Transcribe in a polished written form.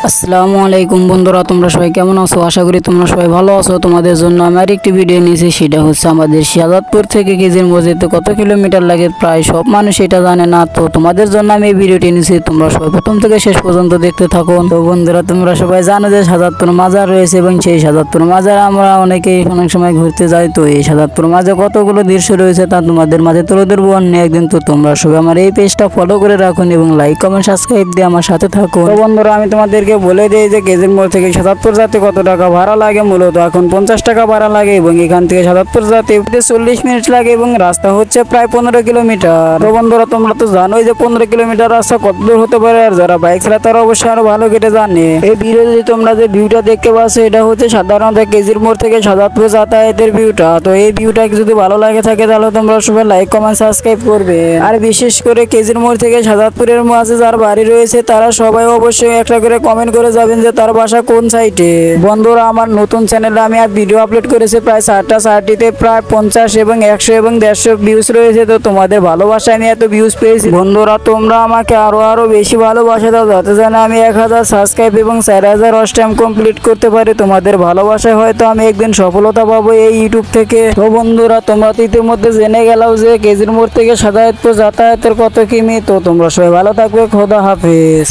আসসালামু আলাইকুম বন্ধুরা, তোমরা সবাই কেমন আছো? আশা করি তোমরা সবাই ভালো আছো। তোমাদের জন্য আমি আরেকটি ভিডিও নিয়েছি, সেটা হচ্ছে আমাদের শাহজাদপুর থেকে কেজির মসজিদে কত কিলোমিটার লাগে। প্রায় সব মানুষ এটা জানে না, তো তোমাদের জন্য আমি এই ভিডিওটি নিয়েছি। তোমরা সবাই প্রথম থেকে শেষ পর্যন্ত দেখতে থাকো। তো বন্ধুরা, তোমরা সবাই জানো যে শাহজাদপুর মাজার রয়েছে এবং সেই শাহজাদপুর মাজার আমরা অনেকেই অনেক সময় ঘুরতে যাই। তো এই শাহজাদপুর মাঝে কতগুলো দৃশ্য রয়েছে তা তোমাদের মাঝে তুলে ধরবো অন্য একদিন। তো তোমরা সবাই আমার এই পেজটা ফলো করে রাখুন এবং লাইক কমেন্ট সাবস্ক্রাইব দিয়ে আমার সাথে থাকো। তো বন্ধুরা, আমি তোমাদেরকে বলে দেই যে কেজির মোড় থেকে শাহজাদপুর যেতে কত টাকা ভাড়া লাগে। মূলত এখন 50 টাকা ভাড়া লাগে এবং এখান থেকে শাহজাদপুর যেতে 40 মিনিট লাগে এবং রাস্তা হচ্ছে প্রায় 15 কিলোমিটার। তো বন্ধুরা, তোমরা তো জানোই যে 15 কিলোমিটার রাস্তা কত দূর হতে পারে, আর যারা বাইক চালায় তারা অবশ্যই আরো ভালো কেটে জানে। এই ভিডিওতে তোমরা যে ভিউটা দেখতে পাচ্ছ, এটা হচ্ছে সাধারণত কেজির মোড় থেকে শাহজাদপুর যাতায়াতের ভিউটা। তো এই ভিউটা যদি ভালো লাগে থাকে তাহলে তোমরা সবাই লাইক কমেন্ট সাবস্ক্রাইব করবে। আর বিশেষ করে কেজির মোড় থেকে শাহজাদপুরের মাঝে যার বাড়ি রয়েছে তারা সবাই অবশ্যই একটা করে কমেন্ট করে যাবেন যে তার বাসা কোন সাইটে। বন্ধুরা, আমার নতুন চ্যানেলে আমি আর ভিডিও আপলোড করেছি প্রায় 4টিতে প্রায় 50 এবং 100 এবং 150 ভিউজ রয়েছে। তো তোমাদের ভালোবাসায় আমি এত ভিউজ পেয়েছি। বন্ধুরা, তোমরা আমাকে আরো বেশি ভালোবাসা দাও, যাতে যেন আমি 1000 সাবস্ক্রাইব এবং 4000 ওয়াচ টাইম কমপ্লিট করতে পারি। তোমাদের ভালোবাসায় হয়তো আমি একদিন সফলতা পাবো এই ইউটিউব থেকে। তো বন্ধুরা, তোমরা তো ইতিমধ্যে জেনে গেলাও যে কেজির মোড় থেকে শাহজাদপুর যাতায়াতের কত কিমি। তো তোমরা সবাই ভালো থাকবে। খোদা হাফেজ।